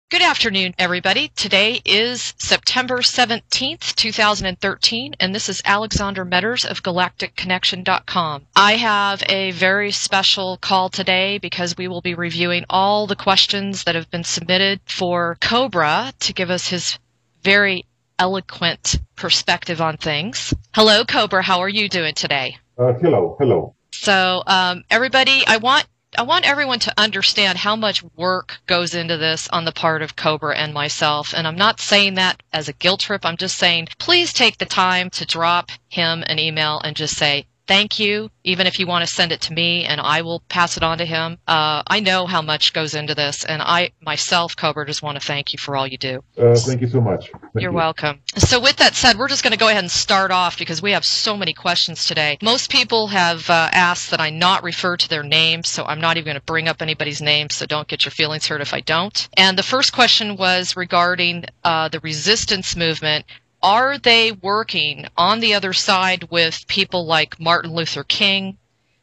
Good afternoon, everybody. Today is September 17th, 2013, and this is Alexander Metters of GalacticConnection.com. I have a very special call today because we will be reviewing all the questions that have been submitted for Cobra to give us his very eloquent perspective on things. Hello, Cobra. How are you doing today? Hello. So, everybody, I want everyone to understand how much work goes into this on the part of Cobra and myself. And I'm not saying that as a guilt trip. I'm just saying, please take the time to drop him an email and just say, thank you, even if you want to send it to me, and I will pass it on to him. I know how much goes into this, and I, myself, Cobra, just want to thank you for all you do. Thank you so much. You're welcome. So with that said, we're just going to go ahead and start off because we have so many questions today. Most people have asked that I not refer to their names, so I'm not even going to bring up anybody's name, so don't get your feelings hurt if I don't. And the first question was regarding the resistance movement. Are they working on the other side with people like Martin Luther King,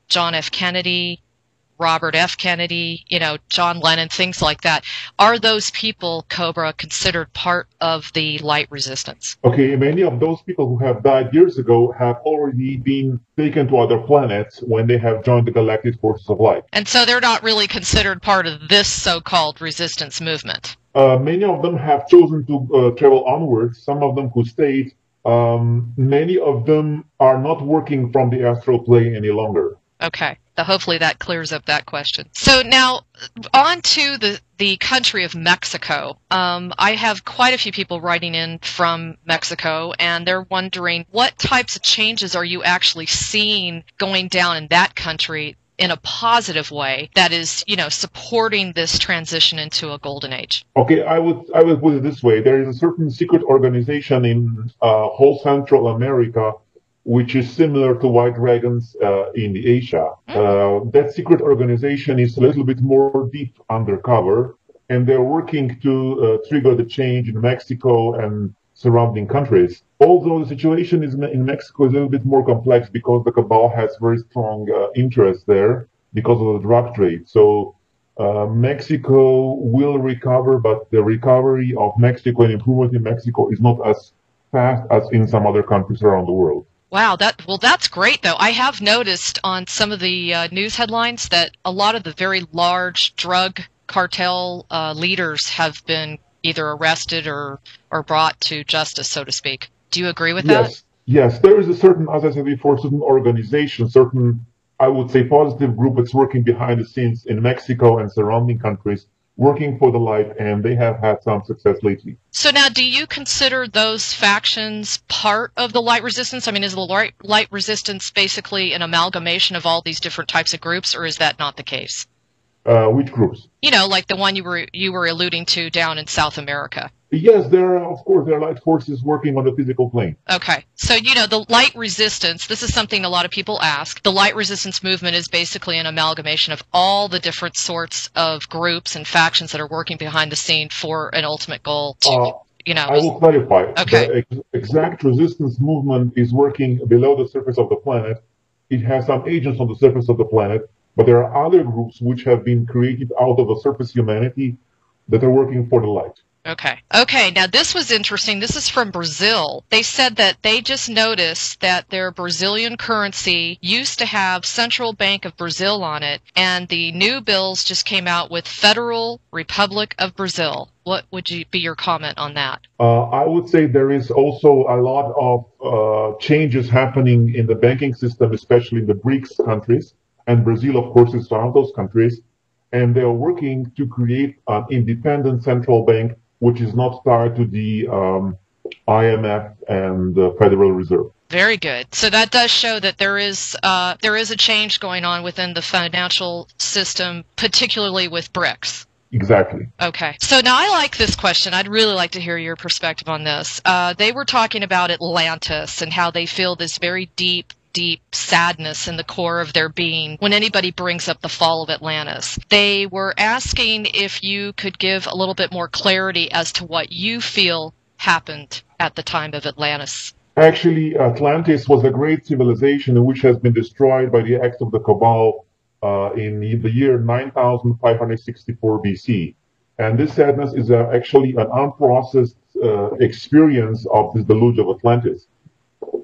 John F. Kennedy, Robert F. Kennedy, John Lennon, things like that? Are those people, Cobra, considered part of the light resistance? Okay, many of those people who have died years ago have already been taken to other planets when they have joined the Galactic Forces of Light. And so they're not really considered part of this so-called resistance movement? Many of them have chosen to travel onwards, some of them who stayed. Many of them are not working from the astral plane any longer. Okay. So hopefully that clears up that question. So now, on to the country of Mexico. I have quite a few people writing in from Mexico, and they're wondering what types of changes are you actually seeing going down in that country in a positive way that is, supporting this transition into a golden age? Okay, I would put it this way. There is a certain secret organization in whole Central America which is similar to White Dragons in Asia. That secret organization is a little bit more deep undercover, and they're working to trigger the change in Mexico and surrounding countries. Although the situation in Mexico is a little bit more complex because the cabal has very strong interest there because of the drug trade. So Mexico will recover, but the recovery of Mexico and improvement in Mexico is not as fast as in some other countries around the world. Wow, that's great, though. I have noticed on some of the news headlines that a lot of the very large drug cartel leaders have been either arrested or brought to justice, so to speak. Do you agree with that? Yes. There is a certain, as I said before, certain organization, certain, I would say, positive group that's working behind the scenes in Mexico and surrounding countries, working for the light, and they have had some success lately. So now, do you consider those factions part of the light resistance? I mean, is the light resistance basically an amalgamation of all these different types of groups, or is that not the case? Which groups? Like the one you were alluding to down in South America. Yes, there are light forces working on the physical plane. Okay. So, the light resistance, this is something a lot of people ask. The light resistance movement is basically an amalgamation of all the different sorts of groups and factions that are working behind the scene for an ultimate goal to, I will clarify. Okay. The exact resistance movement is working below the surface of the planet. It has some agents on the surface of the planet, but there are other groups which have been created out of the surface humanity that are working for the light. Okay, now this was interesting. This is from Brazil. They said that they just noticed that their Brazilian currency used to have Central Bank of Brazil on it, and the new bills just came out with Federal Republic of Brazil. What would be your comment on that? I would say there is also a lot of changes happening in the banking system, especially in the BRICS countries, and Brazil, of course, is one of those countries, and they are working to create an independent central bank which is not tied to the IMF and the Federal Reserve. Very good. So that does show that there is a change going on within the financial system, particularly with BRICS. Exactly. Okay. So now I like this question. I'd really like to hear your perspective on this. They were talking about Atlantis and how they feel this very deep sadness in the core of their being when anybody brings up the fall of Atlantis. They were asking if you could give a little bit more clarity as to what you feel happened at the time of Atlantis. Actually, Atlantis was a great civilization which has been destroyed by the acts of the Cabal in the year 9564 BC. And this sadness is actually an unprocessed experience of this deluge of Atlantis.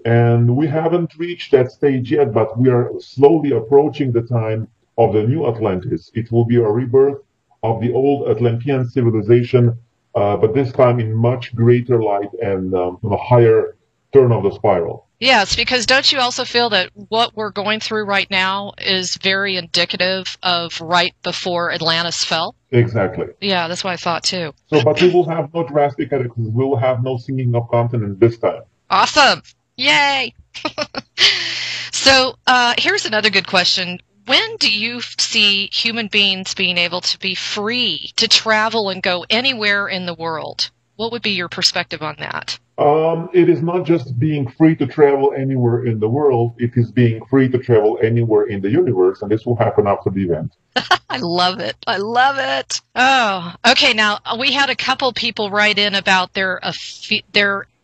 And we haven't reached that stage yet, but we are slowly approaching the time of the new Atlantis. It will be a rebirth of the old Atlantean civilization, but this time in much greater light and a higher turn of the spiral. Yes, because don't you also feel that what we're going through right now is very indicative of right before Atlantis fell? Exactly. Yeah, that's what I thought too. So, but we will have no drastic cataclysm. We will have no singing of continents this time. Awesome. Yay. So here's another good question. When do you see human beings being able to be free to travel and go anywhere in the world? What would be your perspective on that? It is not just being free to travel anywhere in the world. It is being free to travel anywhere in the universe, and this will happen after the event. I love it. I love it. Oh, okay. Now, we had a couple people write in about their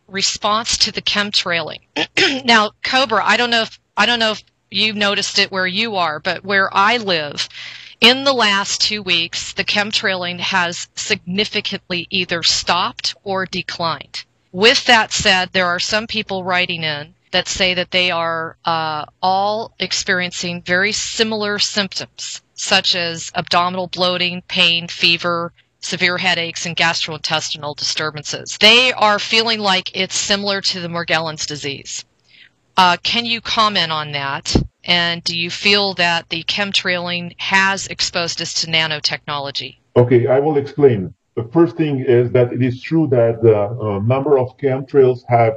response to the chemtrailing. Now, Cobra, I don't know if you've noticed it where you are, but where I live, in the last 2 weeks, the chemtrailing has significantly either stopped or declined. With that said, there are some people writing in that say that they are all experiencing very similar symptoms, such as abdominal bloating, pain, fever, severe headaches, and gastrointestinal disturbances. They are feeling like it's similar to the Morgellons disease. Can you comment on that? And do you feel that the chemtrailing has exposed us to nanotechnology? Okay, I will explain. The first thing is that it is true that the number of chemtrails have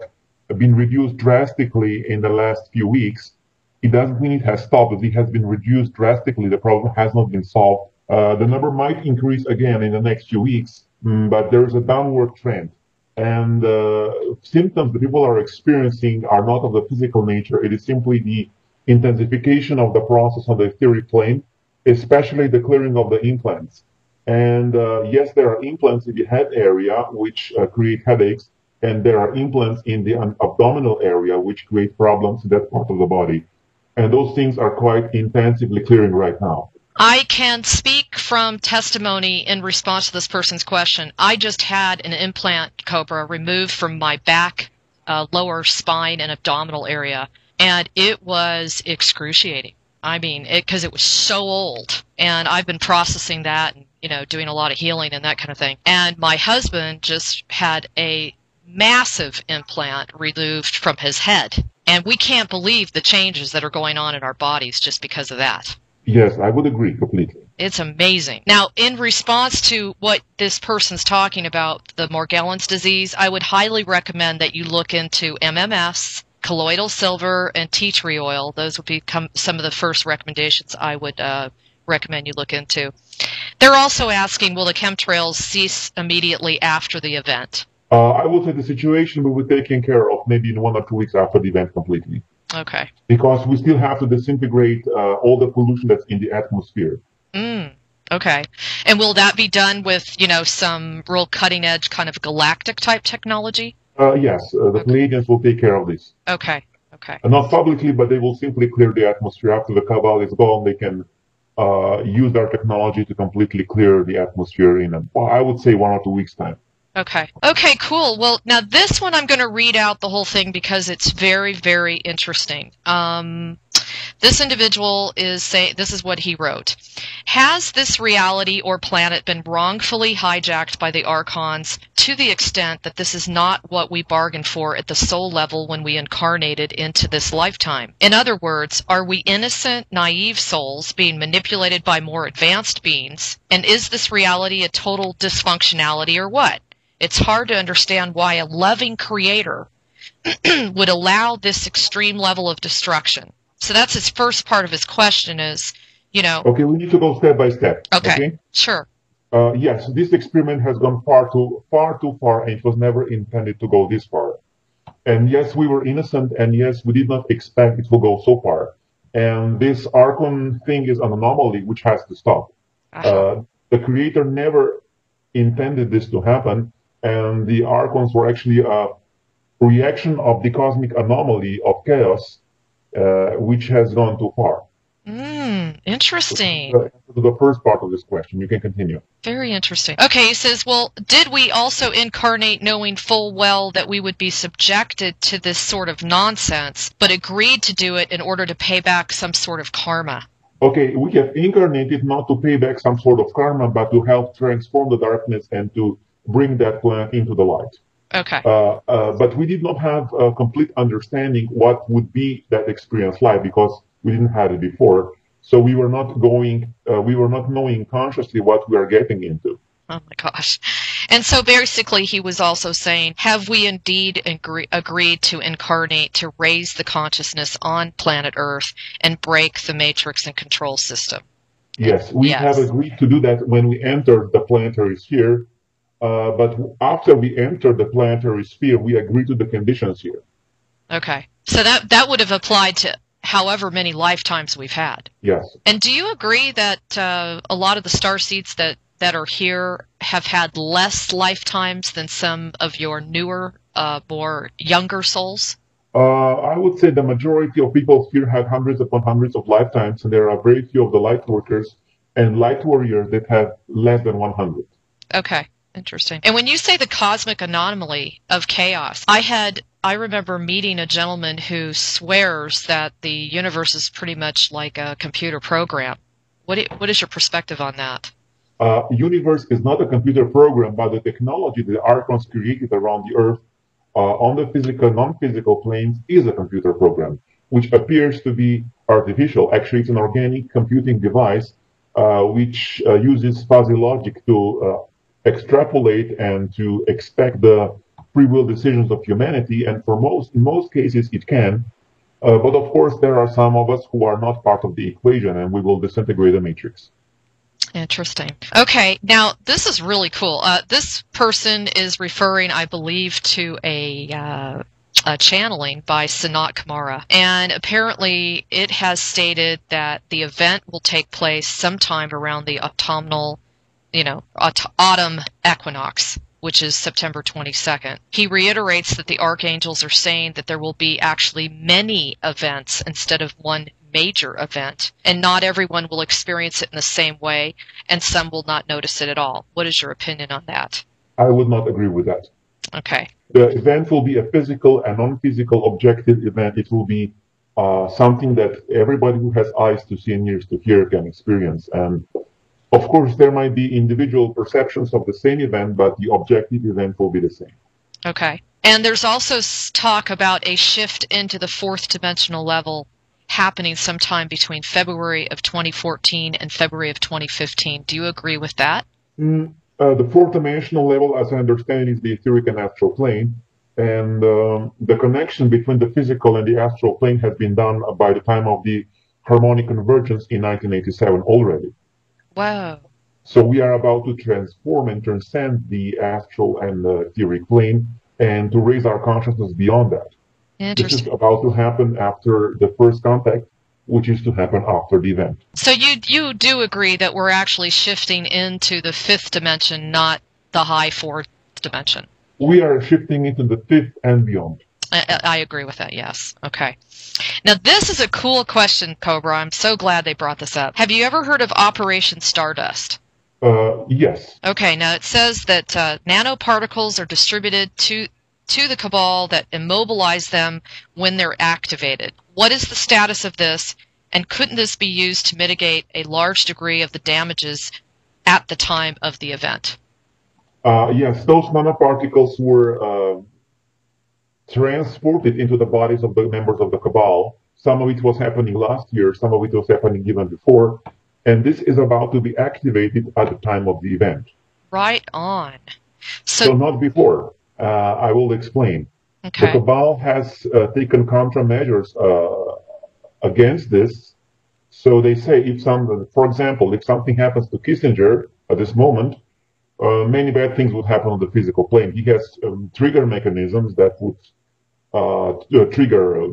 been reduced drastically in the last few weeks. It doesn't mean it has stopped, but it has been reduced drastically. The problem has not been solved. The number might increase again in the next few weeks, but there is a downward trend. And the symptoms that people are experiencing are not of the physical nature. It is simply the intensification of the process on the etheric plane, especially the clearing of the implants. And yes, there are implants in the head area which create headaches, and there are implants in the abdominal area which create problems in that part of the body. And those things are quite intensively clearing right now. I can speak from testimony in response to this person's question. I just had an implant, Cobra, removed from my back, lower spine, and abdominal area, and it was excruciating. I mean, because it was so old, and I've been processing that and, doing a lot of healing and that kind of thing. And my husband just had a massive implant removed from his head, and we can't believe the changes that are going on in our bodies just because of that. Yes, I would agree completely. It's amazing. Now, in response to what this person's talking about, the Morgellons disease, I would highly recommend that you look into MMS, colloidal silver, and tea tree oil. Those would become some of the first recommendations I would recommend you look into. They're also asking, will the chemtrails cease immediately after the event? I would say the situation will be taken care of maybe in 1 or 2 weeks after the event completely. Okay. Because we still have to disintegrate all the pollution that's in the atmosphere. Okay. And will that be done with, some real cutting-edge kind of galactic-type technology? Yes, the Canadians will take care of this. Okay. Okay. Not publicly, but they will simply clear the atmosphere. After the cabal is gone, they can use their technology to completely clear the atmosphere in, I would say, 1 or 2 weeks' time. Okay. Okay, cool. Well, now this one I'm going to read out the whole thing because it's very, very interesting. This individual is saying, this is what he wrote. Has this reality or planet been wrongfully hijacked by the Archons to the extent that this is not what we bargained for at the soul level when we incarnated into this lifetime? In other words, are we innocent, naive souls being manipulated by more advanced beings? And is this reality a total dysfunctionality or what? It's hard to understand why a loving creator would allow this extreme level of destruction. So that's his first part of his question is, Okay, we need to go step by step. Okay, sure. Yes, this experiment has gone far too far, and it was never intended to go this far. And yes, we were innocent, and yes, we did not expect it to go so far. And this Archon thing is an anomaly which has to stop. The creator never intended this to happen, and the Archons were actually a reaction of the cosmic anomaly of chaos, which has gone too far. Interesting. To the first part of this question, you can continue. Very interesting. Okay, he says, well, did we also incarnate knowing full well that we would be subjected to this sort of nonsense, but agreed to do it in order to pay back some sort of karma? Okay, we have incarnated not to pay back some sort of karma, but to help transform the darkness and to bring that planet into the light. Okay. But we did not have a complete understanding what would be that experience like, because we didn't have it before. So we were not knowing consciously what we are getting into. Oh my gosh. And so basically he was also saying, have we indeed agreed to incarnate to raise the consciousness on planet Earth and break the matrix and control system? Yes, we have agreed to do that when we entered the planetary sphere. But after we entered the planetary sphere, we agreed to the conditions here. Okay. So that would have applied to however many lifetimes we've had. Yes. And do you agree that a lot of the starseeds that are here have had less lifetimes than some of your newer, more younger souls? I would say the majority of people here have hundreds upon hundreds of lifetimes, and there are very few of the light workers and light warriors that have less than 100. Okay. Interesting. And when you say the cosmic anomaly of chaos, I remember meeting a gentleman who swears that the universe is pretty much like a computer program. What is your perspective on that? Universe is not a computer program, but the technology that Archons created around the Earth on the physical, non-physical planes is a computer program, which appears to be artificial. Actually, it's an organic computing device which uses fuzzy logic to extrapolate and to expect the free will decisions of humanity, and in most cases it can. But of course, there are some of us who are not part of the equation, and we will disintegrate the matrix. Interesting. Okay, now this is really cool. This person is referring, I believe, to a channeling by Sanat Kumara, and apparently it has stated that the event will take place sometime around the autumn equinox, which is September 22nd. He reiterates that the archangels are saying that there will be actually many events instead of one major event, and not everyone will experience it in the same way, and some will not notice it at all. What is your opinion on that? I would not agree with that. Okay. The event will be a physical and non-physical objective event. It will be something that everybody who has eyes to see and ears to hear can experience. And of course, there might be individual perceptions of the same event, but the objective event will be the same. Okay. And there's also talk about a shift into the fourth dimensional level happening sometime between February of 2014 and February of 2015. Do you agree with that? The fourth dimensional level, as I understand, is the etheric and astral plane. And the connection between the physical and the astral plane has been done by the time of the harmonic convergence in 1987 already. Wow. So we are about to transform and transcend the astral and the etheric plane and to raise our consciousness beyond that. This is about to happen after the first contact, which is to happen after the event. So you do agree that we're actually shifting into the fifth dimension, not the high fourth dimension? We are shifting into the fifth and beyond. I agree with that, yes. Okay. Now, this is a cool question, Cobra. I'm so glad they brought this up. Have you ever heard of Operation Stardust? Yes. Okay, now it says that nanoparticles are distributed to the cabal that immobilize them when they're activated. What is the status of this, and couldn't this be used to mitigate a large degree of the damages at the time of the event? Yes, those nanoparticles were transported into the bodies of the members of the cabal. Some of it was happening last year, some of it was happening even before, and this is about to be activated at the time of the event. Right on. So not before. I will explain. Okay. The cabal has taken countermeasures against this. So they say, for example, if something happens to Kissinger at this moment, many bad things would happen on the physical plane. He has trigger mechanisms that would trigger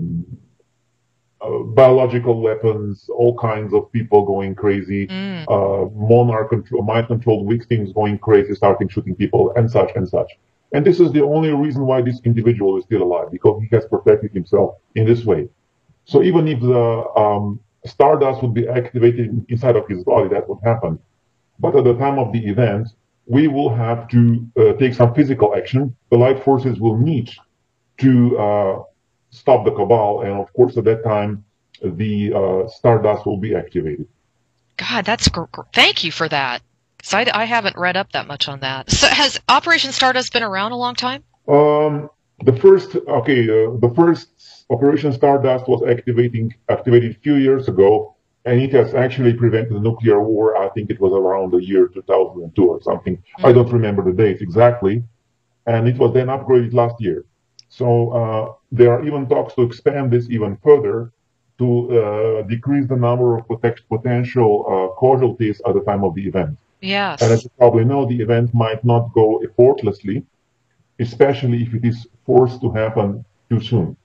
biological weapons, all kinds of people going crazy, mind-controlled victims going crazy, starting shooting people, and such and such. And this is the only reason why this individual is still alive, because he has protected himself in this way. So even if the stardust would be activated inside of his body. That would happen. But at the time of the event, we will have to take some physical action. The light forces will need to stop the cabal, and of course, at that time, the stardust will be activated. God, that's thank you for that. Because I haven't read up that much on that. So has Operation Stardust been around a long time? The first Operation Stardust was activated a few years ago, and it has actually prevented the nuclear war. I think it was around the year 2002 or something. I don't remember the date exactly. And it was then upgraded last year. So there are even talks to expand this even further to decrease the number of potential casualties at the time of the event. Yes. And as you probably know, the event might not go effortlessly, especially if it is forced to happen too soon.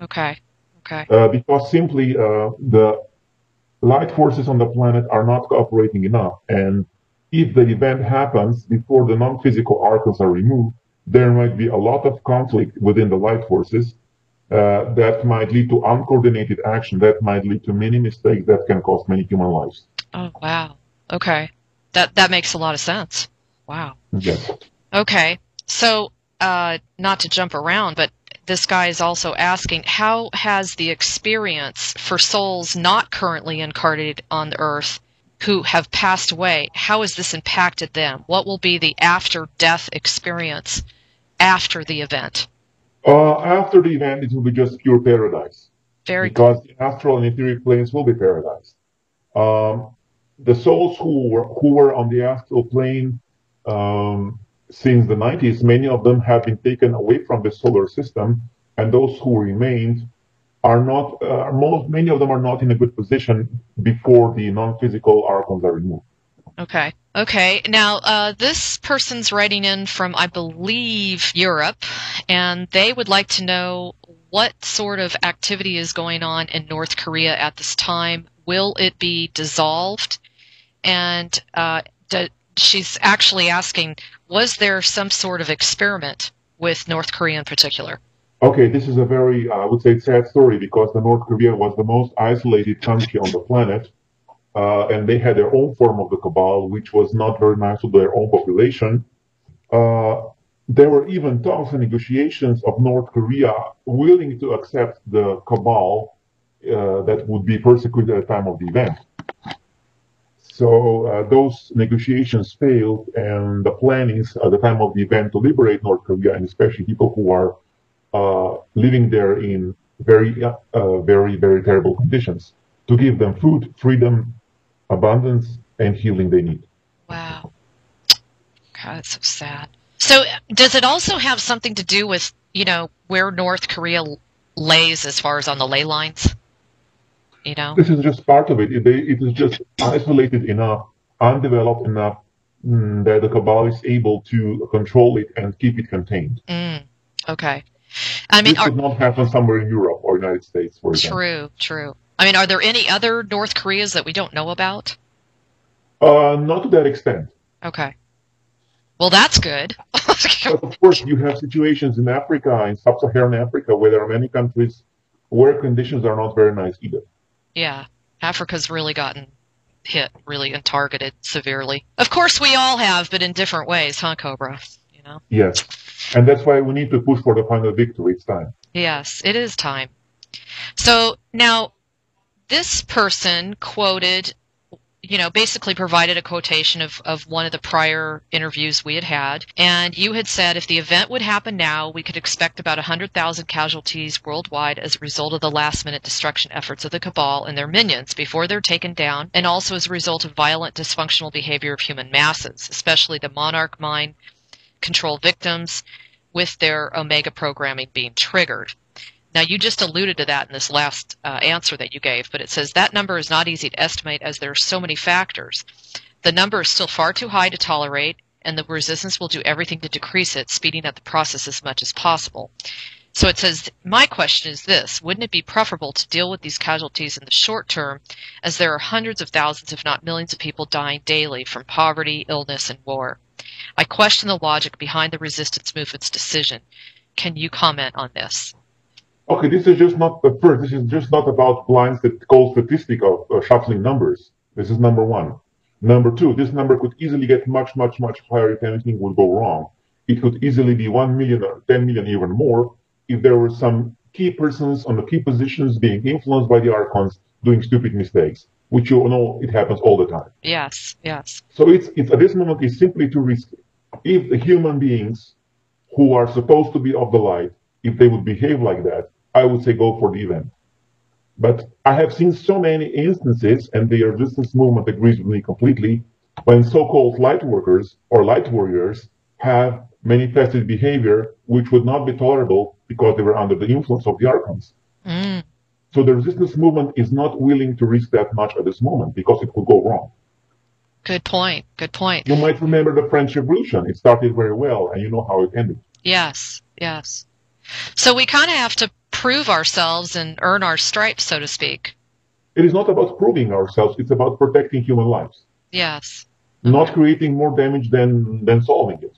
Okay. Okay. Because simply the light forces on the planet are not cooperating enough. And if the event happens before the non-physical archons are removed, there might be a lot of conflict within the light forces that might lead to uncoordinated action, that might lead to many mistakes that can cost many human lives. Oh, wow. Okay. That makes a lot of sense. Wow. Yes. Okay. So, not to jump around, but this guy is also asking, how has the experience for souls not currently incarnated on the earth who have passed away, how has this impacted them? What will be the after-death experience after the event? After the event, it will be just pure paradise. Because the astral and etheric planes will be paradise. The souls who were on the astral plane since the 90s, many of them have been taken away from the solar system, and those who remained are not, many of them are not in a good position before the non-physical archons are removed. Okay. Okay. Now, this person's writing in from, I believe, Europe, and they would like to know what sort of activity is going on in North Korea at this time. Will it be dissolved? And she's actually asking, was there some sort of experiment with North Korea in particular? Okay, this is a very, I would say, sad story, because the North Korea was the most isolated country on the planet, and they had their own form of the cabal, which was not very nice to their own population. There were even talks and negotiations of North Korea willing to accept the cabal that would be persecuted at the time of the event. So those negotiations failed, and the plan is at the time of the event to liberate North Korea, and especially people who are living there in very, very terrible conditions, to give them food, freedom, abundance, and healing they need. Wow. God, that's so sad. So does it also have something to do with, you know, where North Korea lays as far as on the ley lines? You know? This is just part of it. It is just isolated enough, undeveloped enough that the cabal is able to control it and keep it contained. Okay. I mean, this would not happen somewhere in Europe or United States, for example. True. I mean, are there any other North Koreas that we don't know about? Not to that extent. Okay. Well, that's good. But of course, you have situations in Africa, in sub-Saharan Africa, where there are many countries where conditions are not very nice either. Yeah. Africa's really gotten hit, really, and targeted severely. Of course, we all have, but in different ways, huh, Cobra? You know? Yes. And that's why we need to push for the final victory. It's time. Yes, it is time. So now, this person quoted, you know, basically provided a quotation of one of the prior interviews we had. And you had said if the event would happen now, we could expect about 100,000 casualties worldwide as a result of the last-minute destruction efforts of the cabal and their minions before they're taken down, and also as a result of violent, dysfunctional behavior of human masses, especially the monarch mind control victims with their Omega programming being triggered. Now, you just alluded to that in this last answer that you gave, but it says that number is not easy to estimate as there are so many factors. The number is still far too high to tolerate, and the resistance will do everything to decrease it, speeding up the process as much as possible. So it says, my question is this, wouldn't it be preferable to deal with these casualties in the short term, as there are hundreds of thousands, if not millions of people dying daily from poverty, illness, and war? I question the logic behind the resistance movement's decision. Can you comment on this? Okay, this is just not the first. This is just not about blind cold statistic of shuffling numbers. This is number one. Number two, this number could easily get much, much, much higher if anything would go wrong. It could easily be 1 million or 10 million, even more, if there were some key persons on the key positions being influenced by the archons doing stupid mistakes, which you know it happens all the time. Yes, yes. So it's at this moment it's simply too risky. If the human beings who are supposed to be of the light, if they would behave like that, I would say go for the event. But I have seen so many instances, and the resistance movement agrees with me completely, when so-called light workers or light warriors have manifested behavior which would not be tolerable because they were under the influence of the archons. Mm. So the resistance movement is not willing to risk that much at this moment because it could go wrong. Good point. Good point. You might remember the French Revolution. It started very well, and you know how it ended. Yes, yes. So we kind of have to prove ourselves and earn our stripes, so to speak. It is not about proving ourselves. It's about protecting human lives. Yes. Not creating more damage than solving it.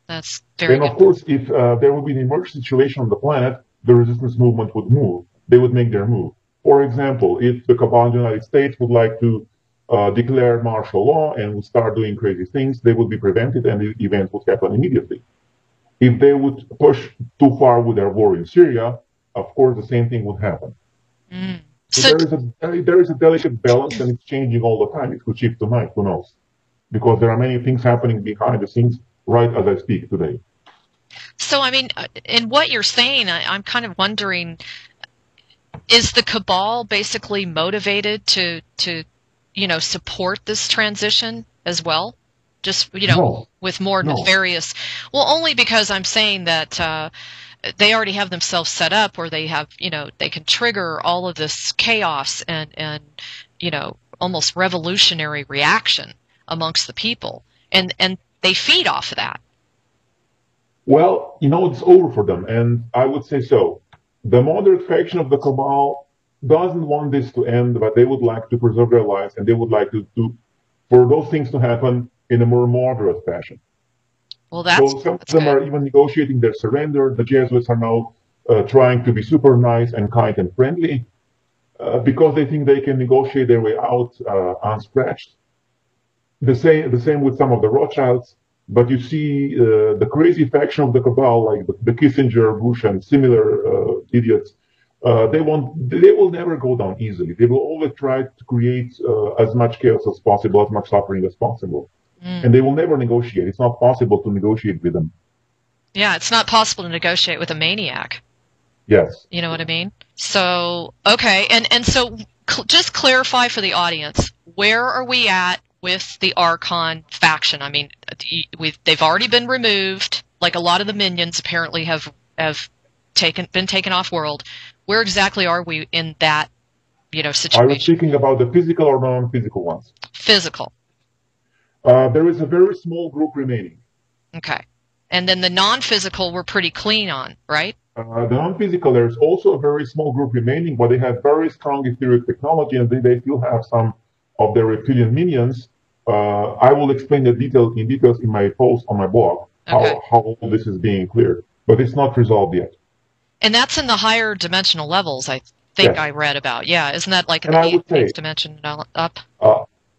That's very And good. of course, if there would be an emergency situation on the planet, the resistance movement would move. They would make their move. For example, if the cabal in the United States would like to declare martial law and would start doing crazy things, they would be prevented and the event would happen immediately. If they would push too far with their war in Syria, of course, the same thing would happen. Mm. So there is a delicate balance, and it's changing all the time. It could shift tonight, who knows? Because there are many things happening behind the scenes right as I speak today. So, I mean, in what you're saying, I'm kind of wondering, is the cabal basically motivated to support this transition as well? Just, with more nefarious... Well, only because I'm saying that they already have themselves set up where they have, they can trigger all of this chaos and almost revolutionary reaction amongst the people. And they feed off of that. Well, it's over for them, and I would say so. The moderate faction of the cabal doesn't want this to end, but they would like to preserve their lives, and they would like for those things to happen in a more moderate fashion. Well, so some of them are even negotiating their surrender. The Jesuits are now trying to be super nice and kind and friendly because they think they can negotiate their way out unscratched. The same with some of the Rothschilds. But you see the crazy faction of the cabal, like the Kissinger, Bush, and similar idiots, they will never go down easily. They will always try to create as much chaos as possible, as much suffering as possible. And they will never negotiate. It's not possible to negotiate with them. Yeah, it's not possible to negotiate with a maniac. Yes. You know what I mean? So, okay. And so just clarify for the audience, where are we at with the Archon faction? I mean, they've already been removed. Like a lot of the minions apparently have been taken off world. Where exactly are we in that, situation? I was speaking about the physical or non-physical ones. Physical. There is a very small group remaining. Okay. And then the non-physical we're pretty clean on, right? The non-physical, there's also a very small group remaining, but they have very strong etheric technology, and they still have some of their reptilian minions. I will explain the details in my post on my blog, okay. how this is being cleared. But it's not resolved yet. And that's in the higher dimensional levels, I think. Yes. I read about. Yeah, isn't that like in the 8th dimension up?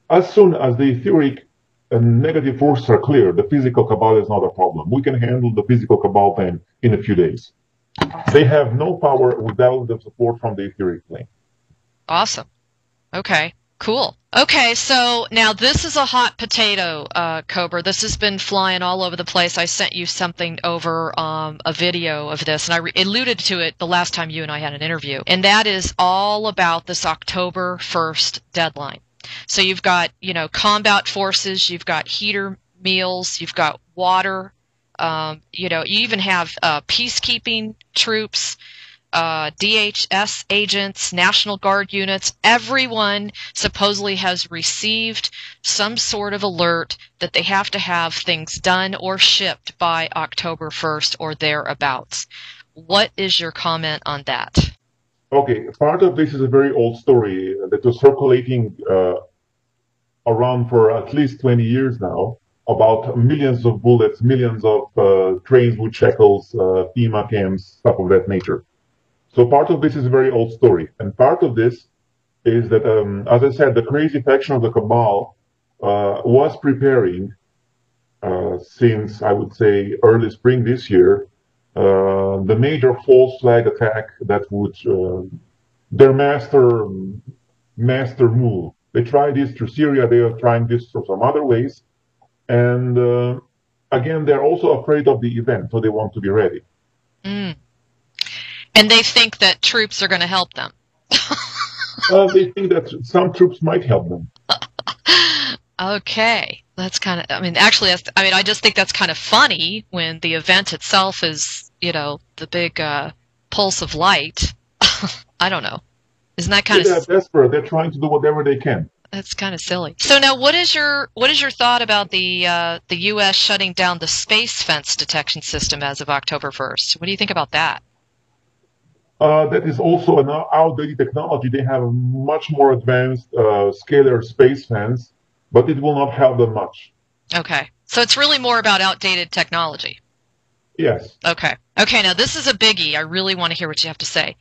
As soon as the etheric and negative forces are clear, the physical cabal is not a problem. We can handle the physical cabal then in a few days. They have no power without the support from the etheric plane. Awesome. Okay, cool. Okay, so now this is a hot potato, Cobra. This has been flying all over the place. I sent you something over, a video of this, and I alluded to it the last time you and I had an interview. And that is all about this October 1st deadline. So you've got, combat forces, you've got heater meals, you've got water, you even have peacekeeping troops, DHS agents, National Guard units. Everyone supposedly has received some sort of alert that they have to have things done or shipped by October 1st or thereabouts. What is your comment on that? Okay, part of this is a very old story that was circulating around for at least 20 years now, about millions of bullets, millions of trains with shackles, FEMA camps, stuff of that nature. So part of this is a very old story. And part of this is that, as I said, the crazy faction of the cabal was preparing since, I would say, early spring this year, the major false flag attack that would their master move. They tried this through Syria. They are trying this through some other ways. And again, they're also afraid of the event, so they want to be ready. Mm. And they think that troops are going to help them. They think that some troops might help them. Okay. That's kind of, I mean, actually, I just think that's kind of funny when the event itself is, the big pulse of light. I don't know. Isn't that kind of... They're desperate. They're trying to do whatever they can. That's kind of silly. So now, what is your thought about the U.S. shutting down the space fence detection system as of October 1st? What do you think about that? That is also an outdated technology. They have a much more advanced scalar space fence, but it will not help them much. Okay. So it's really more about outdated technology. Yes. Okay. Okay, now this is a biggie. I really want to hear what you have to say.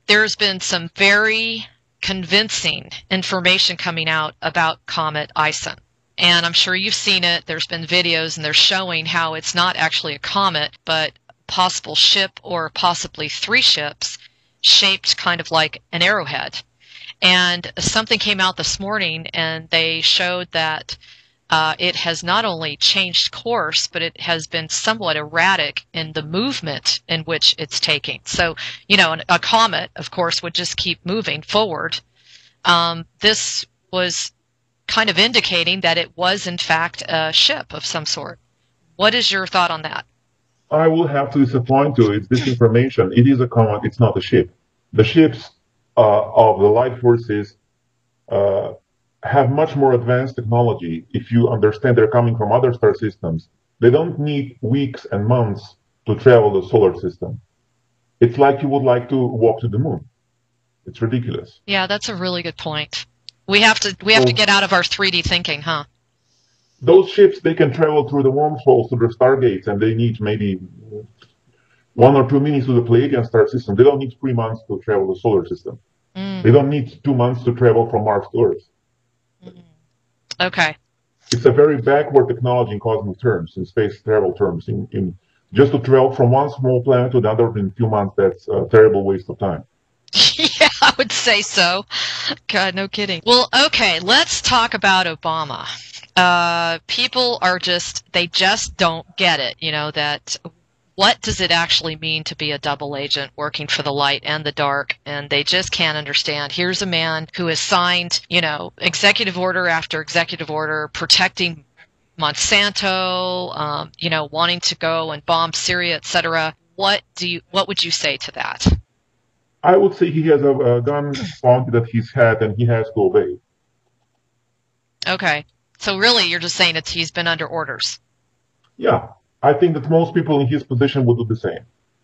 There's been some very convincing information coming out about Comet Ison. And I'm sure you've seen it. There's been videos, and they're showing how it's not actually a comet, but a possible ship or possibly 3 ships shaped kind of like an arrowhead. And something came out this morning, and they showed that it has not only changed course, but it has been somewhat erratic in the movement in which it's taking. So, a comet, of course, would just keep moving forward. This was kind of indicating that it was, in fact, a ship of some sort. What is your thought on that? I will have to disappoint you. It's disinformation. It is a comet. It's not a ship. The ships of the light forces have much more advanced technology. If you understand they're coming from other star systems, they don't need weeks and months to travel the solar system. It's like you would like to walk to the moon. It's ridiculous. Yeah, that's a really good point. We have to get out of our 3D thinking, huh? Those ships, they can travel through the wormholes to the stargates, and they need maybe 1 or 2 minutes to the Pleiadian star system. They don't need 3 months to travel the solar system. They don't need 2 months to travel from Mars to Earth. Okay. It's a very backward technology in cosmic terms, in space travel terms. In just to travel from one small planet to another in a few months, that's a terrible waste of time. Yeah, I would say so. God, no kidding. Well, okay, let's talk about Obama. People they just don't get it, that what does it actually mean to be a double agent working for the light and the dark, and they just can't understand. Here's a man who has signed, executive order after executive order protecting Monsanto, wanting to go and bomb Syria, etc. What would you say to that? I would say he has a gun pointed at his head, and he has to obey. Okay. So really, you're just saying he's been under orders. Yeah. I think that most people in his position would do the same.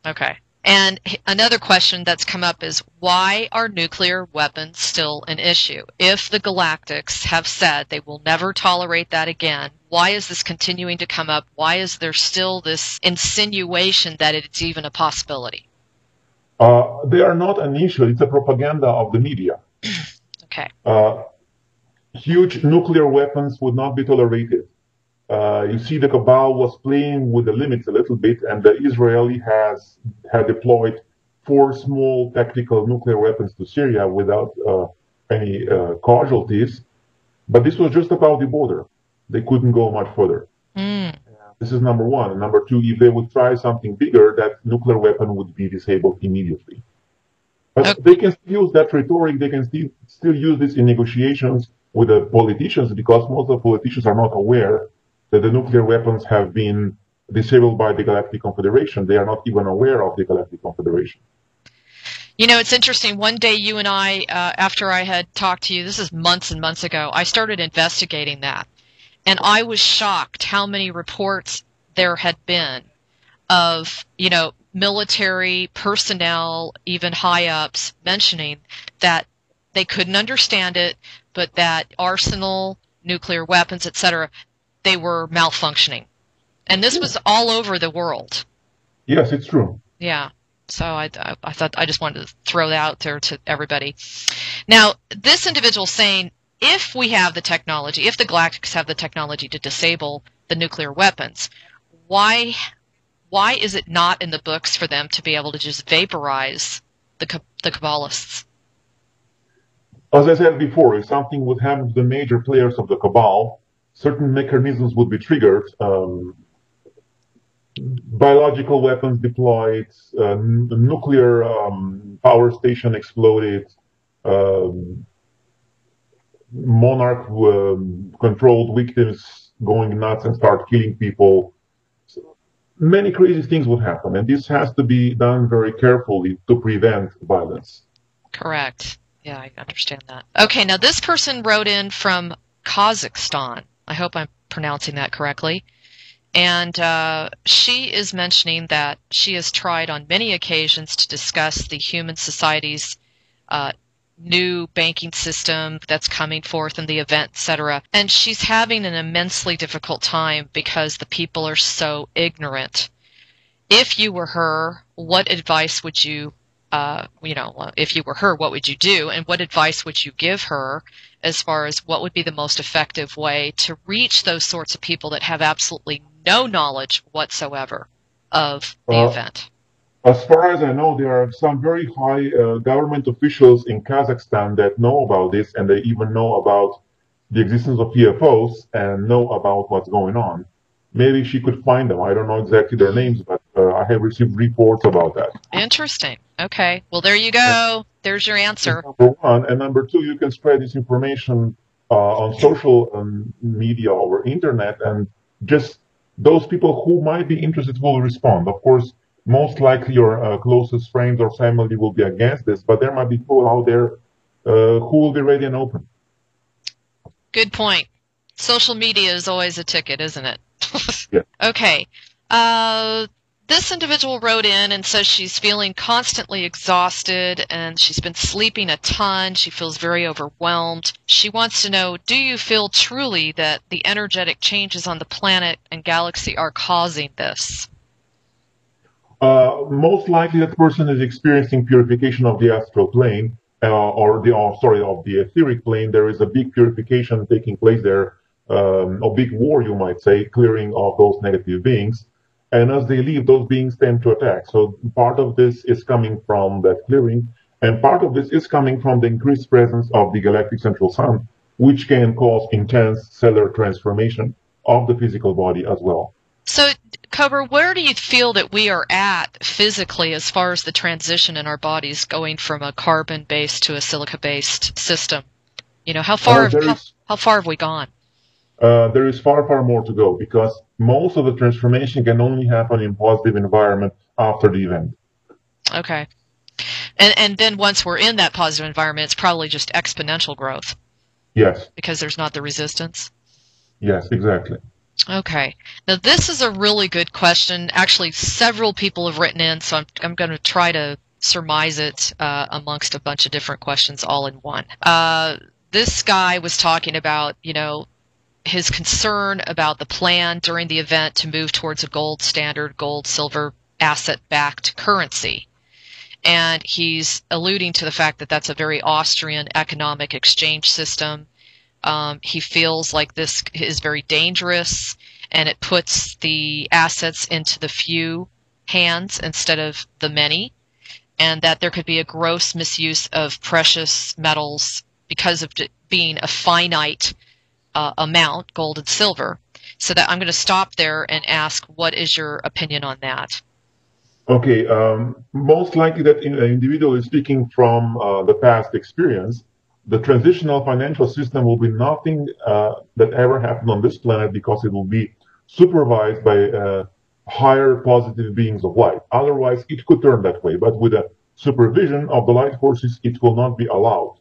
Okay. And another question that's come up is, why are nuclear weapons still an issue? If the Galactics have said they will never tolerate that again, why is this continuing to come up? Why is there still this insinuation that it's even a possibility? They are not an issue. It's a propaganda of the media. Okay. Huge nuclear weapons would not be tolerated. You see, the cabal was playing with the limits a little bit, and the Israeli had deployed 4 small tactical nuclear weapons to Syria without any casualties. But this was just about the border. They couldn't go much further. This is number one. And number two, if they would try something bigger, that nuclear weapon would be disabled immediately. But they can still use that rhetoric. They can still use this in negotiations with the politicians, because most of the politicians are not aware that the nuclear weapons have been disabled by the Galactic Confederation. They are not even aware of the Galactic Confederation. It's interesting. One day you and I, after I had talked to you, this is months and months ago, I started investigating that. And I was shocked how many reports there had been of, military personnel, even high-ups, mentioning that they couldn't understand it, but that arsenal, nuclear weapons, etc., they were malfunctioning. And this was all over the world. Yes, it's true. Yeah. So I thought I just wanted to throw that out there to everybody. Now, this individual saying, if we have the technology, if the Galactics have the technology to disable the nuclear weapons, why is it not in the books for them to be able to just vaporize the Kabbalists? As I said before, if something would happen to the major players of the Cabal, certain mechanisms would be triggered. Biological weapons deployed, nuclear power station exploded, monarch-controlled victims going nuts and start killing people. So many crazy things would happen, and this has to be done very carefully to prevent violence. Correct. Yeah, I understand that. Okay, now this person wrote in from Kazakhstan. I hope I'm pronouncing that correctly. And she is mentioning that she has tried on many occasions to discuss the human society's new banking system that's coming forth in the event, etc. And she's having an immensely difficult time because the people are so ignorant. If you were her, what advice would you, if you were her, what would you do? And what advice would you give her as far as what would be the most effective way to reach those sorts of people that have absolutely no knowledge whatsoever of the event? As far as I know, there are some very high government officials in Kazakhstan that know about this, and they even know about the existence of UFOs and know about what's going on. Maybe she could find them. I don't know exactly their names, but I have received reports about that. Interesting. Okay. Well, there you go. There's your answer. Number one. And number two, you can spread this information on social media or internet, and just those people who might be interested will respond. Of course, most likely your closest friends or family will be against this, but there might be people out there who will be ready and open. Good point. Social media is always a ticket, isn't it? Yeah. Okay. This individual wrote in and says she's feeling constantly exhausted and she's been sleeping a ton. She feels very overwhelmed. She wants to know, do you feel truly that the energetic changes on the planet and galaxy are causing this? Most likely that person is experiencing purification of the astral plane, of the etheric plane. There is a big purification taking place there, a big war, you might say, clearing of those negative beings. And as they leave, those beings tend to attack. So part of this is coming from that clearing, and part of this is coming from the increased presence of the galactic central sun, which can cause intense cellular transformation of the physical body as well. So, Cobra, where do you feel that we are at physically as far as the transition in our bodies going from a carbon-based to a silica-based system? You know, how far have we gone? There is far, far more to go, because most of the transformation can only happen in positive environment after the event. Okay. And then once we're in that positive environment, it's probably just exponential growth. Yes. Because there's not the resistance? Yes, exactly. Okay. Now, this is a really good question. Actually, several people have written in, so I'm going to try to surmise it amongst a bunch of different questions all in one. This guy was talking about, his concern about the plan during the event to move towards a gold standard, gold, silver, asset-backed currency. And he's alluding to the fact that that's a very Austrian economic exchange system. He feels like this is very dangerous, and it puts the assets into the few hands instead of the many, and that there could be a gross misuse of precious metals because of being a finite amount, gold and silver. So that I'm going to stop there and ask, what is your opinion on that? Okay, most likely that an individual is speaking from the past experience. The transitional financial system will be nothing that ever happened on this planet, because it will be supervised by higher positive beings of light. Otherwise, it could turn that way. But with the supervision of the light forces, it will not be allowed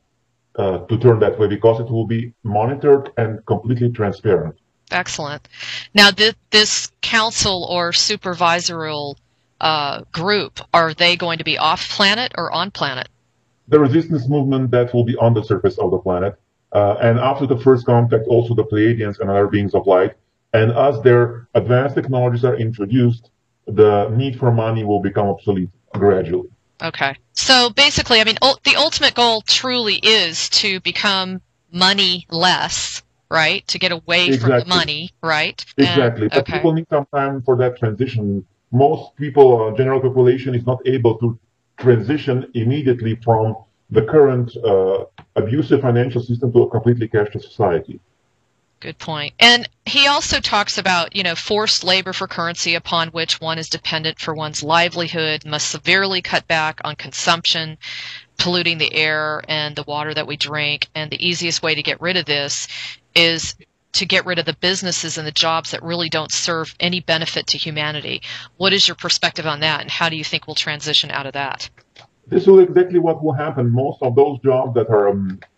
to turn that way, because it will be monitored and completely transparent. Excellent. Now, this council or supervisorial group, are they going to be off-planet or on-planet? The resistance movement that will be on the surface of the planet, and after the first contact, also the Pleiadians and other beings of light. And as their advanced technologies are introduced, the need for money will become obsolete gradually. Okay. So basically, I mean, the ultimate goal truly is to become money-less, right? To get away from the money, right? Exactly. But okay. people need some time for that transition. Most people, general population, is not able to transition immediately from the current abusive financial system to a completely cashless society. Good point. And he also talks about, forced labor for currency upon which one is dependent for one's livelihood, must severely cut back on consumption, polluting the air and the water that we drink. And the easiest way to get rid of this is to get rid of the businesses and the jobs that really don't serve any benefit to humanity. What is your perspective on that, and how do you think we'll transition out of that? This is exactly what will happen. Most of those jobs that are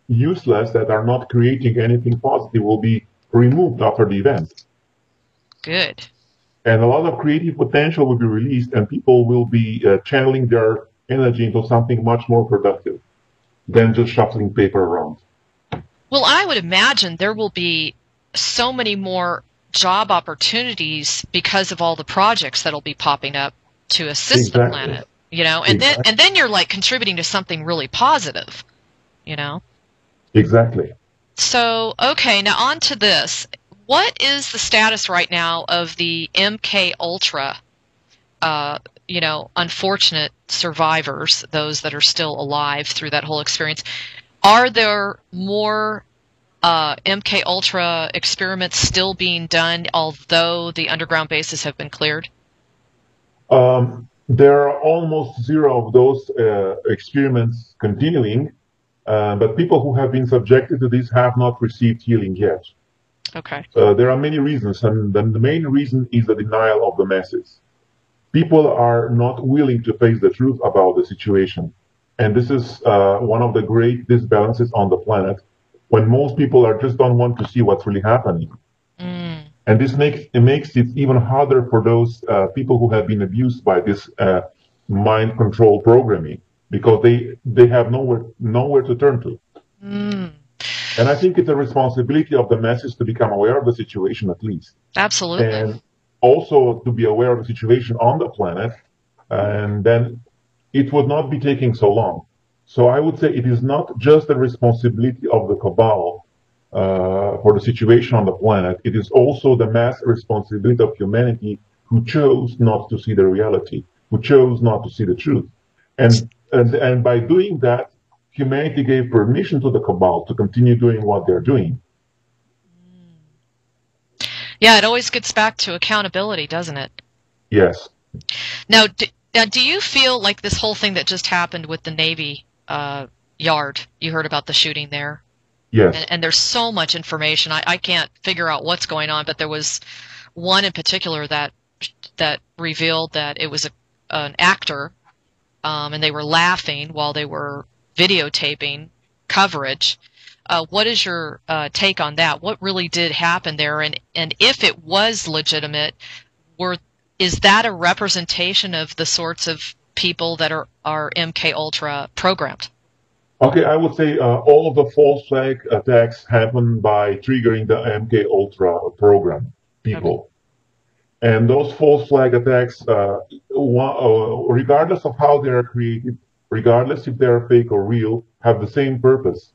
useless, that are not creating anything positive, will be removed after the event. Good. And a lot of creative potential will be released, and people will be channeling their energy into something much more productive than just shuffling paper around. Well, I would imagine there will be so many more job opportunities because of all the projects that'll be popping up to assist the planet, and then you're like contributing to something really positive, Exactly. So, okay, now on to this. What is the status right now of the MK Ultra, unfortunate survivors, those that are still alive through that whole experience? Are there more MK Ultra experiments still being done, although the underground bases have been cleared? There are almost zero of those experiments continuing. But people who have been subjected to this have not received healing yet. Okay. There are many reasons, and the main reason is the denial of the masses. People are not willing to face the truth about the situation. And this is one of the great disbalances on the planet, when most people just don't want to see what's really happening. And this makes it even harder for those people who have been abused by this mind control programming, because they have nowhere to turn to. And I think it's a responsibility of the masses to become aware of the situation, at least. Absolutely. And also to be aware of the situation on the planet, and then it would not be taking so long. So I would say it is not just the responsibility of the cabal for the situation on the planet. It is also the mass responsibility of humanity who chose not to see the reality, who chose not to see the truth. And by doing that, humanity gave permission to the cabal to continue doing what they're doing. Yeah, it always gets back to accountability, doesn't it? Yes. Now, do you feel like this whole thing that just happened with the Navy yard, you heard about the shooting there? Yes. And there's so much information. I can't figure out what's going on, but there was one in particular that revealed that it was an actor, and they were laughing while they were videotaping coverage. What is your take on that? What really did happen there? And if it was legitimate, is that a representation of the sorts of people that are MK Ultra programmed? Okay, I would say all of the false flag attacks happen by triggering the MK Ultra program people. Okay. And those false flag attacks, regardless of how they are created, regardless if they are fake or real, have the same purpose: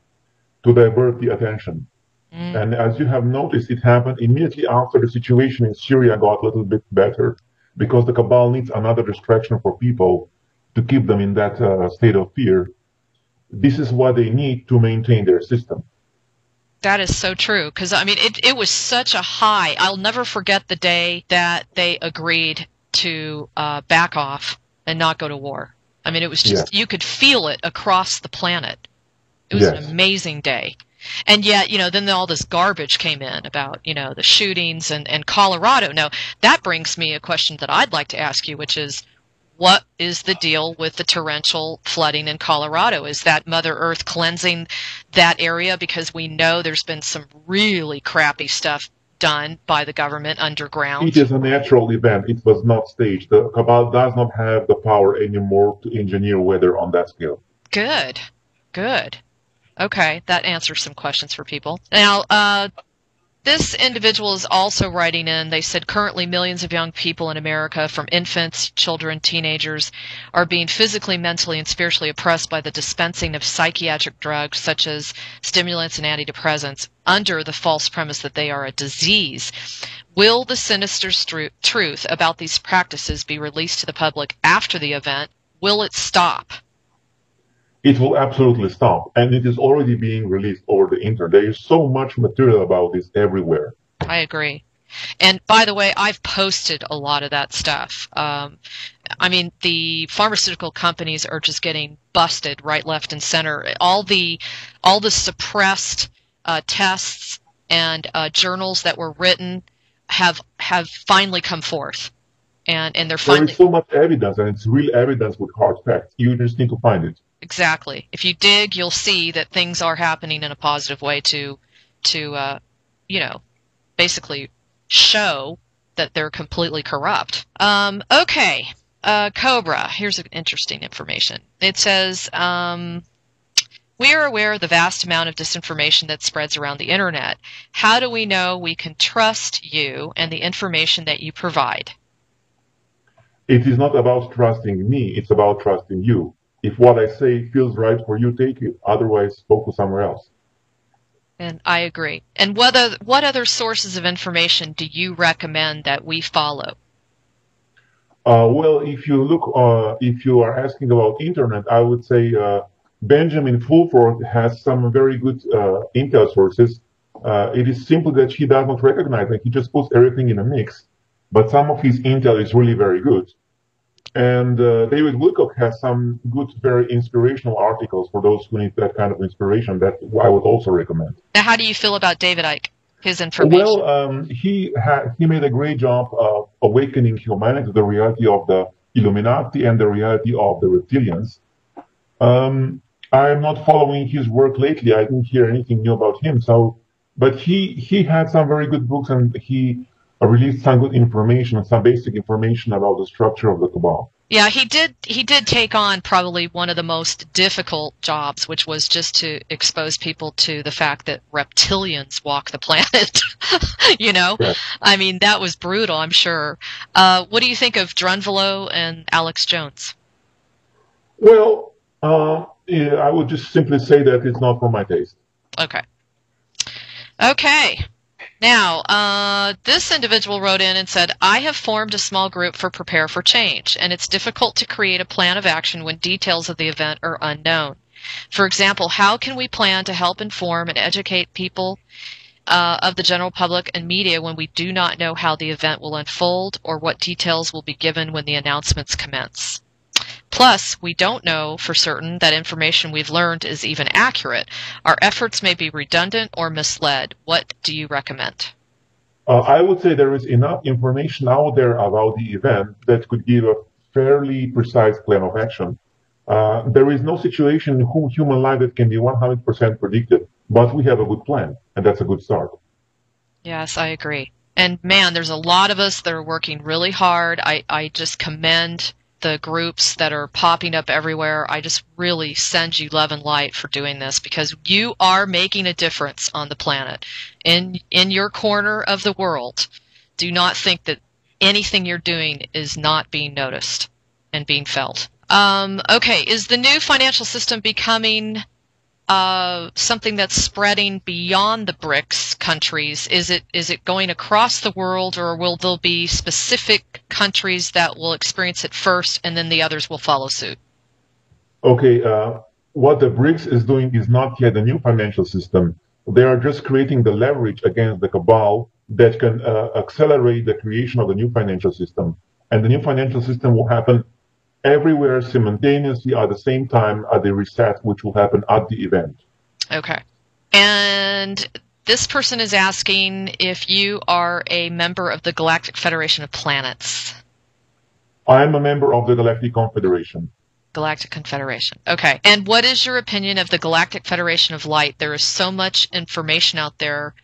to divert the attention. And as you have noticed, it happened immediately after the situation in Syria got a little bit better, because the cabal needs another distraction for people to keep them in that state of fear. This is what they need to maintain their system. That is so true, because, I mean, it was such a high. I'll never forget the day that they agreed to back off and not go to war. I mean, it was just, you could feel it across the planet. It was an amazing day. And yet, then all this garbage came in about, the shootings and Colorado. Now, that brings me a question that I'd like to ask you, which is, what is the deal with the torrential flooding in Colorado? Is that Mother Earth cleansing that area? Because we know there's been some really crappy stuff done by the government underground. It is a natural event. It was not staged. The cabal does not have the power anymore to engineer weather on that scale. Good. Okay, that answers some questions for people. Now, This individual is also writing in. They said currently millions of young people in America, from infants, children, teenagers, are being physically, mentally, and spiritually oppressed by the dispensing of psychiatric drugs such as stimulants and antidepressants under the false premise that they are a disease. Will the sinister truth about these practices be released to the public after the event? Will it stop? It will absolutely stop, and it is already being released over the internet. There is so much material about this everywhere. I agree. And by the way, I've posted a lot of that stuff. I mean, the pharmaceutical companies are just getting busted right, left, and center. All the suppressed tests and journals that were written have finally come forth, and they're finally. There is so much evidence, and it's real evidence with hard facts. You just need to find it. Exactly. If you dig, you'll see that things are happening in a positive way to basically show that they're completely corrupt. Okay. Cobra. Here's an interesting information. It says, we are aware of the vast amount of disinformation that spreads around the internet. How do we know we can trust you and the information that you provide? It is not about trusting me. It's about trusting you. If what I say feels right for you, take it. Otherwise, focus somewhere else. And I agree. And what other sources of information do you recommend that we follow? Well, if you look, if you are asking about internet, I would say Benjamin Fulford has some very good intel sources. It is simply that he does not recognize it. He just puts everything in a mix. But some of his intel is really very good. And David Wilcock has some good, very inspirational articles for those who need that kind of inspiration that I would also recommend. Now, how do you feel about David Icke, his information? Well, he made a great job of awakening humanity to the reality of the Illuminati and the reality of the reptilians. I am not following his work lately. I didn't hear anything new about him. But he had some very good books, and he released some good information, some basic information about the structure of the cabal. Yeah, he did take on probably one of the most difficult jobs, which was just to expose people to the fact that reptilians walk the planet. Yes. I mean, that was brutal, I'm sure. What do you think of Drunvalo and Alex Jones? Well, I would just simply say that it's not for my taste. Okay. Now, this individual wrote in and said, I have formed a small group for Prepare for Change, and it's difficult to create a plan of action when details of the event are unknown. For example, how can we plan to help inform and educate people of the general public and media when we do not know how the event will unfold or what details will be given when the announcements commence? Plus, we don't know for certain that information we've learned is even accurate. Our efforts may be redundant or misled. What do you recommend? I would say there is enough information out there about the event that could give a fairly precise plan of action. There is no situation in human life that can be 100% predicted, but we have a good plan, and that's a good start. Yes, I agree. And man, there's a lot of us that are working really hard. I just commend the groups that are popping up everywhere. I just really send you love and light for doing this, because you are making a difference on the planet. In your corner of the world, do not think that anything you're doing is not being noticed and being felt. Okay, is the new financial system becoming something that's spreading beyond the BRICS countries? Is it going across the world, or will there be specific countries that will experience it first and then the others will follow suit? Okay, what the BRICS is doing is not yet a new financial system. They are just creating the leverage against the cabal that can accelerate the creation of the new financial system. And the new financial system will happen everywhere simultaneously at the same time at the reset, which will happen at the event. Okay. And this person is asking if you are a member of the Galactic Federation of Planets. I'm a member of the Galactic Confederation. Galactic Confederation. Okay. And what is your opinion of the Galactic Federation of Light? There is so much information out there,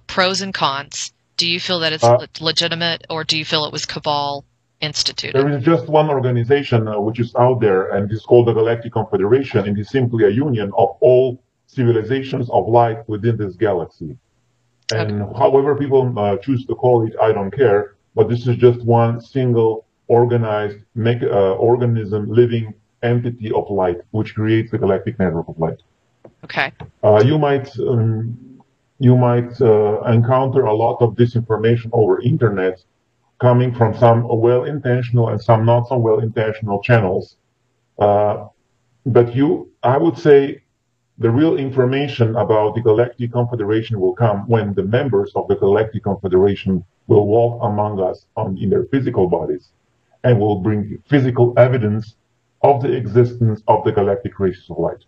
pros and cons. Do you feel that it's legitimate, or do you feel it was cabal instituted? There is just one organization which is out there, and it is called the Galactic Confederation. It is simply a union of all civilizations of light within this galaxy. And however people choose to call it, I don't care. But this is just one single organized organism, living entity of light, which creates the galactic network of light. Okay. You might encounter a lot of disinformation over internet coming from some well-intentional and some not so well-intentional channels. But I would say the real information about the Galactic Confederation will come when the members of the Galactic Confederation will walk among us in their physical bodies and will bring physical evidence of the existence of the galactic races of light.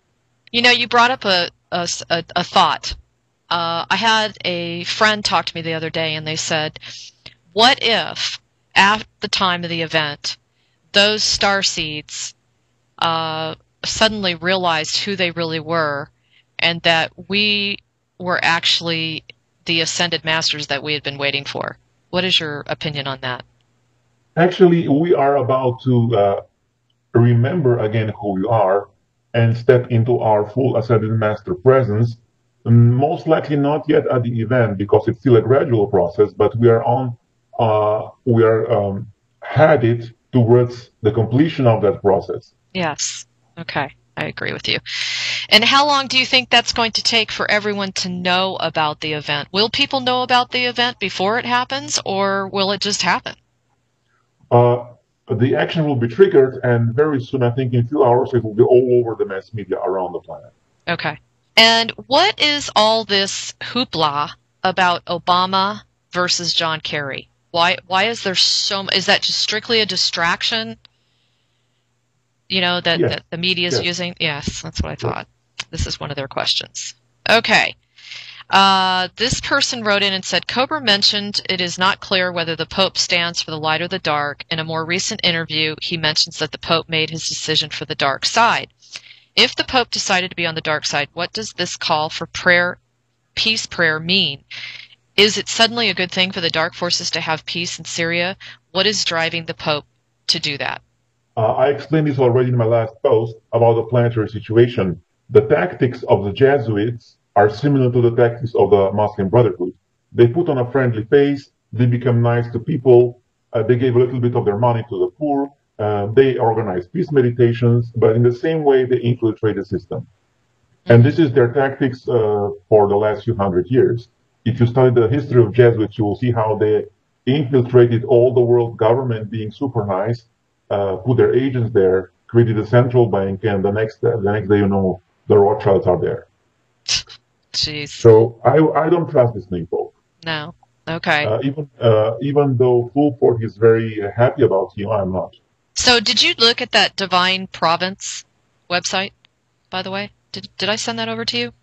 You know, you brought up a thought. I had a friend talk to me the other day, and they said, what if at the time of the event, those starseeds suddenly realized who they really were, and that we were actually the ascended masters that we had been waiting for? What is your opinion on that? Actually, we are about to remember again who we are and step into our full ascended master presence. Most likely not yet at the event because it's still a gradual process, but we are headed towards the completion of that process. Yes. Okay. I agree with you. And how long do you think that's going to take for everyone to know about the event? Will people know about the event before it happens, or will it just happen? The action will be triggered, and very soon, I think in a few hours, it will be all over the mass media around the planet. Okay. And what is all this hoopla about Obama versus John Kerry? Why is there is that just strictly a distraction? You know, that the media is using? Yes, that's what I thought. This is one of their questions. Okay. This person wrote in and said, Cobra mentioned it is not clear whether the Pope stands for the light or the dark. In a more recent interview, he mentions that the Pope made his decision for the dark side. If the Pope decided to be on the dark side, what does this call for prayer, peace prayer, mean? Is it suddenly a good thing for the dark forces to have peace in Syria? What is driving the Pope to do that? I explained this already in my last post about the planetary situation. The tactics of the Jesuits are similar to the tactics of the Muslim Brotherhood. They put on a friendly face, they become nice to people, they gave a little bit of their money to the poor, they organize peace meditations, but in the same way they infiltrate the system. And this is their tactics for the last few hundred years. If you study the history of Jesuits, you will see how they infiltrated all the world government being super nice, put their agents there, created a central bank, and the next day, you know, the Rothschilds are there. Jeez. So I don't trust this new Pope. No. Okay. Even though Fulford is very happy about him, I'm not. So did you look at that Divine Province website, by the way? Did I send that over to you?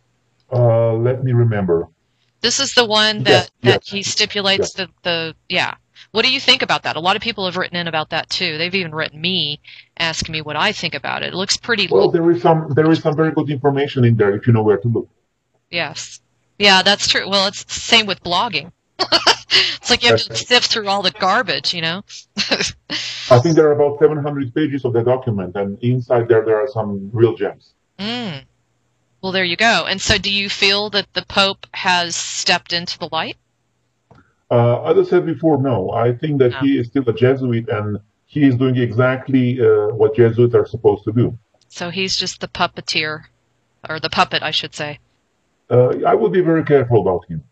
Let me remember. This is the one that he stipulates yeah. What do you think about that? A lot of people have written in about that too. They've even written me, asking me what I think about it. It looks pretty. Well, there is some very good information in there if you know where to look. Yes. Yeah, that's true. Well, it's the same with blogging. It's like you have to sift through all the garbage, you know? I think there are about 700 pages of the document, and inside there are some real gems. Mm. Well, there you go. And so do you feel that the Pope has stepped into the light? As I said before, no. I think that he is still a Jesuit, and he is doing exactly what Jesuits are supposed to do. So he's just the puppeteer, or the puppet, I should say. I would be very careful about him.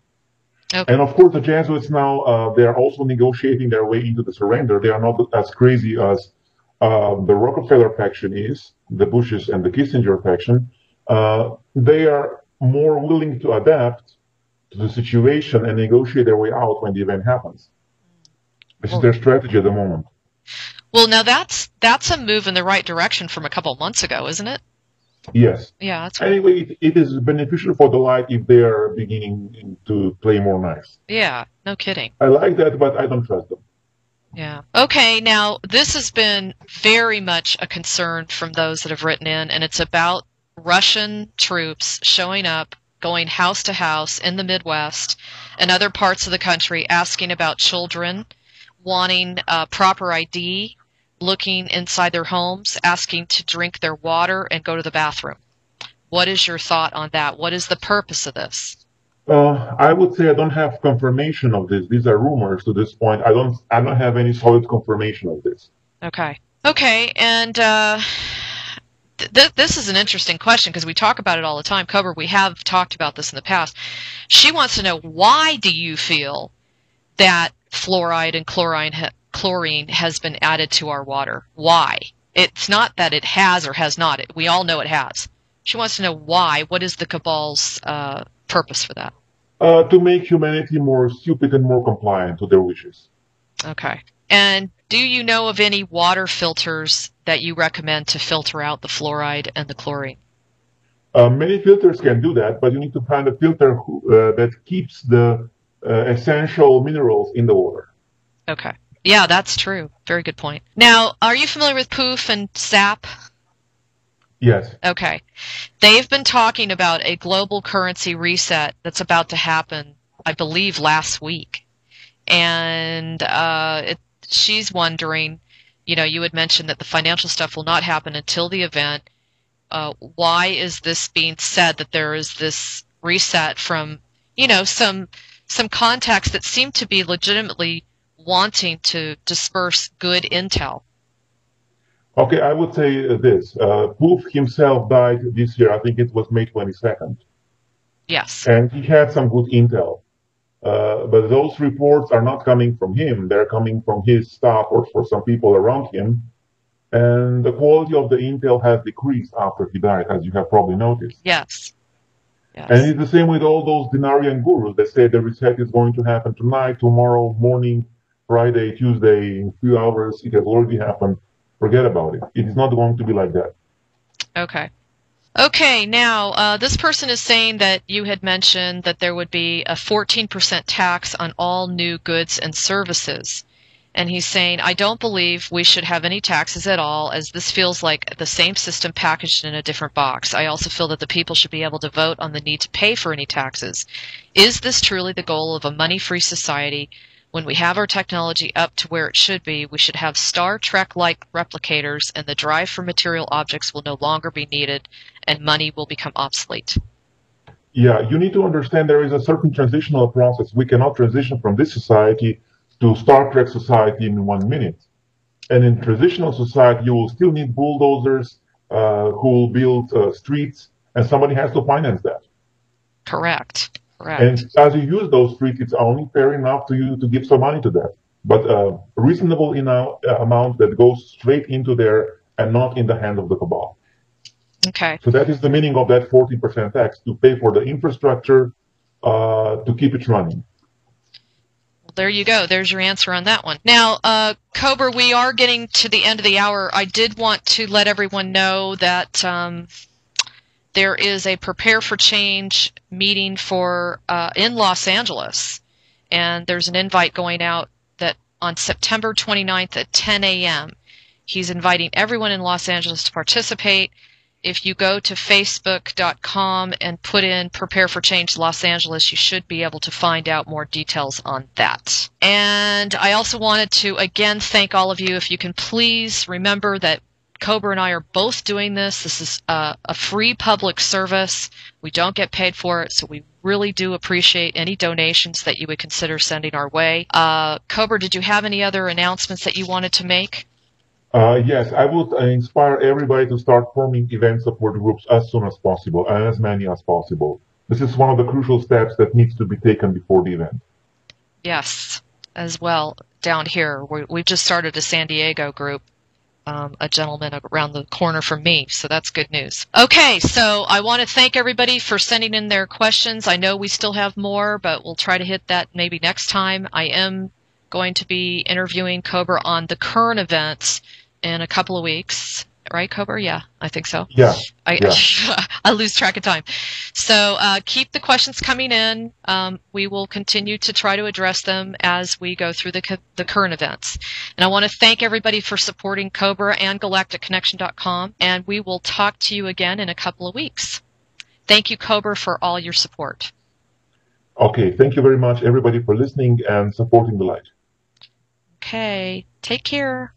Okay. And of course, the Jesuits now, they are also negotiating their way into the surrender. They are not as crazy as the Rockefeller faction is, the Bushes and the Kissinger faction. They are more willing to adapt to the situation and negotiate their way out when the event happens. This is their strategy at the moment. Well, now that's a move in the right direction from a couple of months ago, isn't it? Yes. Yeah. That's right. Anyway, it is beneficial for the light if they are beginning to play more nice. Yeah. No kidding. I like that, but I don't trust them. Yeah. Okay. Now, this has been very much a concern from those that have written in, and it's about Russian troops showing up, going house to house in the Midwest and other parts of the country, asking about children, wanting proper ID, looking inside their homes, asking to drink their water and go to the bathroom. What is your thought on that? What is the purpose of this? I would say I don't have confirmation of this. These are rumors to this point. I don't have any solid confirmation of this. Okay. Okay, and this is an interesting question because we talk about it all the time. Cobra, we have talked about this in the past. She wants to know, why do you feel that fluoride and chlorine has been added to our water? Why? It's not that it has or has not. We all know it has. She wants to know why. What is the cabal's purpose for that? To make humanity more stupid and more compliant to their wishes. Okay. And do you know of any water filters that you recommend to filter out the fluoride and the chlorine? Many filters can do that, but you need to find a filter that keeps the essential minerals in the water. Okay. Yeah, that's true. Very good point. Now, are you familiar with POOF and SAP? Yes. Okay. They've been talking about a global currency reset that's about to happen, I believe, last week. And she's wondering, you had mentioned that the financial stuff will not happen until the event. Why is this being said, that there is this reset from, some contacts that seem to be legitimately wanting to disperse good intel? Okay, I would say this. Poof himself died this year. I think it was May 22nd. Yes. And he had some good intel. But those reports are not coming from him. They're coming from his staff or for some people around him. And the quality of the intel has decreased after he died, as you have probably noticed. Yes. Yes. And it's the same with all those Denarian gurus that say the reset is going to happen tonight, tomorrow morning, Friday, Tuesday, in a few hours. It has already happened. Forget about it. It is not going to be like that. Okay. Okay, now, this person is saying that you had mentioned that there would be a 14% tax on all new goods and services. And he's saying, I don't believe we should have any taxes at all, as this feels like the same system packaged in a different box. I also feel that the people should be able to vote on the need to pay for any taxes. Is this truly the goal of a money-free society? When we have our technology up to where it should be, we should have Star Trek-like replicators, and the drive for material objects will no longer be needed, and money will become obsolete. Yeah, you need to understand there is a certain transitional process. We cannot transition from this society to Star Trek society in 1 minute. And in transitional society, you will still need bulldozers who will build streets, and somebody has to finance that. Correct. Correct. And as you use those streets, it's only fair enough to you to give some money to that. But a reasonable amount that goes straight into there and not in the hand of the cabal. Okay. So that is the meaning of that 40% tax, to pay for the infrastructure to keep it running. Well, there you go. There's your answer on that one. Now, Cobra, we are getting to the end of the hour. I did want to let everyone know that there is a Prepare for Change meeting in Los Angeles, and there's an invite going out that on September 29th at 10 a.m. He's inviting everyone in Los Angeles to participate. If you go to facebook.com and put in Prepare for Change Los Angeles, you should be able to find out more details on that. And I also wanted to, again, thank all of you. If you can please remember that Cobra and I are both doing this. This is a free public service. We don't get paid for it, so we really do appreciate any donations that you would consider sending our way. Cobra, did you have any other announcements that you wanted to make? Yes, I would inspire everybody to start forming event support groups as soon as possible, and as many as possible. This is one of the crucial steps that needs to be taken before the event. Yes, as well. Down here, we've just started a San Diego group. A gentleman around the corner from me, so that's good news. Okay, so I want to thank everybody for sending in their questions. I know we still have more, but we'll try to hit that maybe next time. I am going to be interviewing Cobra on the current events in a couple of weeks. Right, Cobra? Yeah, I think so. Yeah. I lose track of time. So keep the questions coming in. We will continue to try to address them as we go through the current events. And I want to thank everybody for supporting Cobra and GalacticConnection.com, and we will talk to you again in a couple of weeks. Thank you, Cobra, for all your support. Okay, thank you very much, everybody, for listening and supporting the light. Okay, take care.